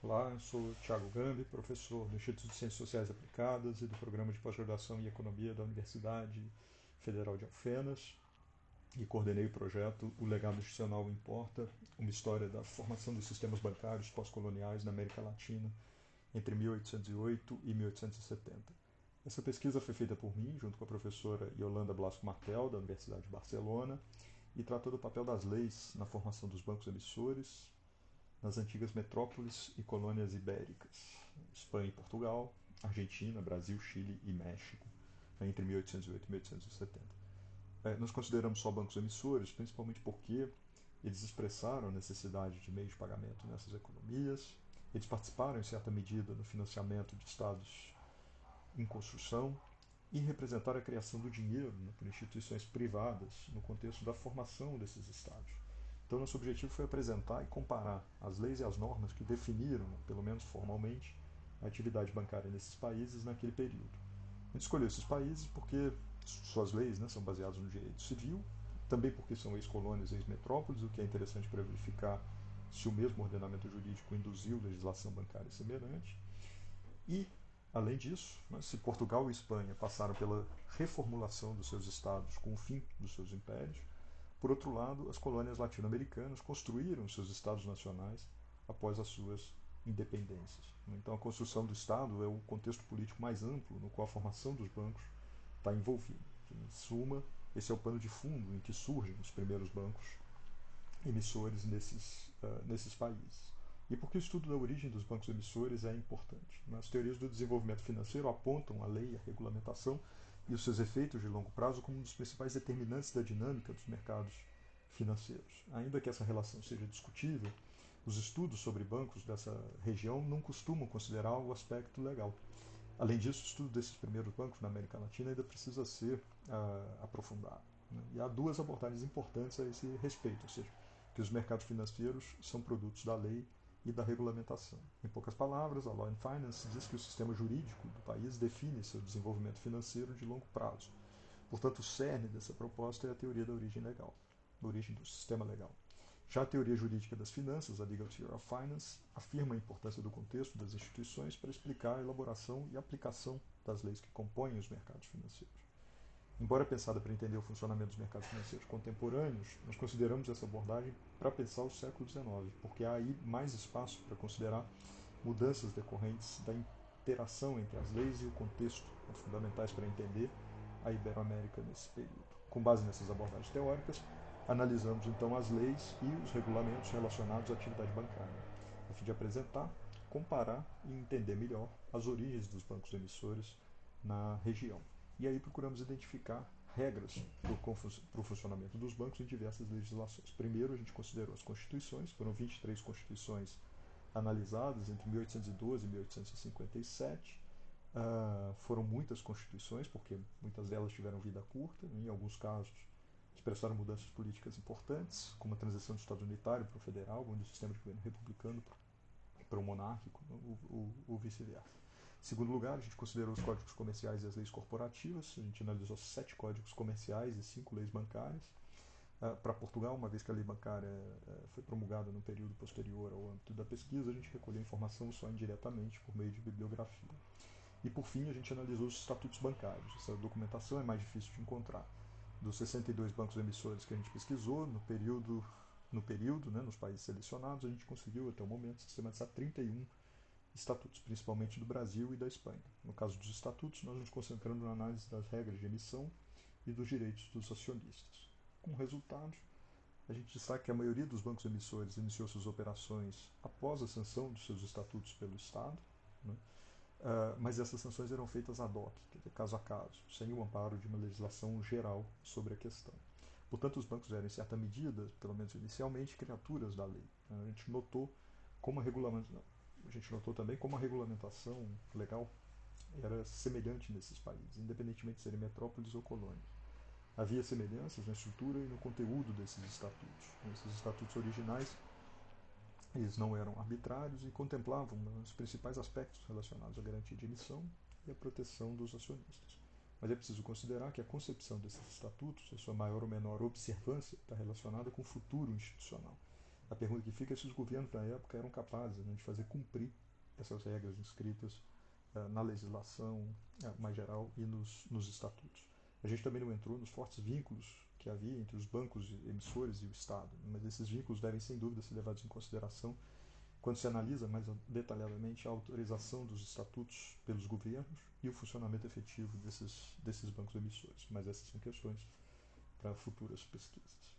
Olá, eu sou Thiago Gambi, professor do Instituto de Ciências Sociais Aplicadas e do Programa de Pós-Graduação em Economia da Universidade Federal de Alfenas e coordenei o projeto O Legado Institucional Importa, uma história da formação dos sistemas bancários pós-coloniais na América Latina entre 1808 e 1870. Essa pesquisa foi feita por mim, junto com a professora Yolanda Blasco Martel, da Universidade de Barcelona, e tratou do papel das leis na formação dos bancos emissores, nas antigas metrópoles e colônias ibéricas, Espanha e Portugal, Argentina, Brasil, Chile e México, entre 1808 e 1870. Nós consideramos só bancos emissores, principalmente porque eles expressaram a necessidade de meios de pagamento nessas economias, eles participaram, em certa medida, no financiamento de estados em construção e representaram a criação do dinheiro, né, por instituições privadas no contexto da formação desses estados. Então, nosso objetivo foi apresentar e comparar as leis e as normas que definiram, pelo menos formalmente, a atividade bancária nesses países naquele período. A gente escolheu esses países porque suas leis, né, são baseadas no direito civil, também porque são ex-colônias e ex-metrópoles, o que é interessante para verificar se o mesmo ordenamento jurídico induziu legislação bancária semelhante. E, além disso, né, se Portugal e Espanha passaram pela reformulação dos seus estados com o fim dos seus impérios, por outro lado, as colônias latino-americanas construíram seus estados nacionais após as suas independências. Então, a construção do Estado é o contexto político mais amplo no qual a formação dos bancos está envolvida. Em suma, esse é o pano de fundo em que surgem os primeiros bancos emissores nesses países. E por que o estudo da origem dos bancos emissores é importante? As teorias do desenvolvimento financeiro apontam a lei, a regulamentação e os seus efeitos de longo prazo como um dos principais determinantes da dinâmica dos mercados financeiros. Ainda que essa relação seja discutível, os estudos sobre bancos dessa região não costumam considerar o aspecto legal. Além disso, o estudo desses primeiros bancos na América Latina ainda precisa ser aprofundado. Né? E há duas abordagens importantes a esse respeito, ou seja, que os mercados financeiros são produtos da lei e da regulamentação. Em poucas palavras, a Law and Finance diz que o sistema jurídico do país define seu desenvolvimento financeiro de longo prazo. Portanto, o cerne dessa proposta é a teoria da origem legal, da origem do sistema legal. Já a teoria jurídica das finanças, a Legal Theory of Finance, afirma a importância do contexto das instituições para explicar a elaboração e aplicação das leis que compõem os mercados financeiros. Embora pensada para entender o funcionamento dos mercados financeiros contemporâneos, nós consideramos essa abordagem para pensar o século XIX, porque há aí mais espaço para considerar mudanças decorrentes da interação entre as leis e o contexto, fundamentais para entender a Iberoamérica nesse período. Com base nessas abordagens teóricas, analisamos então as leis e os regulamentos relacionados à atividade bancária, a fim de apresentar, comparar e entender melhor as origens dos bancos emissores na região. E aí procuramos identificar regras para o funcionamento dos bancos em diversas legislações. Primeiro, a gente considerou as constituições, foram 23 constituições analisadas entre 1812 e 1857. Foram muitas constituições, porque muitas delas tiveram vida curta, em alguns casos expressaram mudanças políticas importantes, como a transição do Estado unitário para o federal, onde o sistema de governo republicano para o monárquico, ou vice-versa. Em segundo lugar, a gente considerou os códigos comerciais e as leis corporativas. A gente analisou 7 códigos comerciais e 5 leis bancárias. Para Portugal, uma vez que a lei bancária foi promulgada num período posterior ao âmbito da pesquisa, a gente recolheu informação só indiretamente por meio de bibliografia. E por fim, a gente analisou os estatutos bancários. Essa documentação é mais difícil de encontrar. Dos 62 bancos emissores que a gente pesquisou, no período, né, nos países selecionados, a gente conseguiu até o momento sistematizar 31 estatutos, principalmente do Brasil e da Espanha. No caso dos estatutos, nós nos concentramos na análise das regras de emissão e dos direitos dos acionistas. Com resultados, a gente destaca que a maioria dos bancos emissores iniciou suas operações após a sanção dos seus estatutos pelo Estado, né? Mas essas sanções eram feitas ad hoc, quer dizer, caso a caso, sem o amparo de uma legislação geral sobre a questão. Portanto, os bancos eram, em certa medida, pelo menos inicialmente, criaturas da lei. A gente notou também como a regulamentação legal era semelhante nesses países, independentemente de serem metrópoles ou colônias. Havia semelhanças na estrutura e no conteúdo desses estatutos. Esses estatutos originais, eles não eram arbitrários e contemplavam os principais aspectos relacionados à garantia de emissão e à proteção dos acionistas. Mas é preciso considerar que a concepção desses estatutos, a sua maior ou menor observância, está relacionada com o futuro institucional. A pergunta que fica é se os governos da época eram capazes, né, de fazer cumprir essas regras inscritas na legislação mais geral e nos estatutos. A gente também não entrou nos fortes vínculos que havia entre os bancos emissores e o Estado, mas esses vínculos devem, sem dúvida, ser levados em consideração quando se analisa mais detalhadamente a autorização dos estatutos pelos governos e o funcionamento efetivo desses bancos emissores. Mas essas são questões para futuras pesquisas.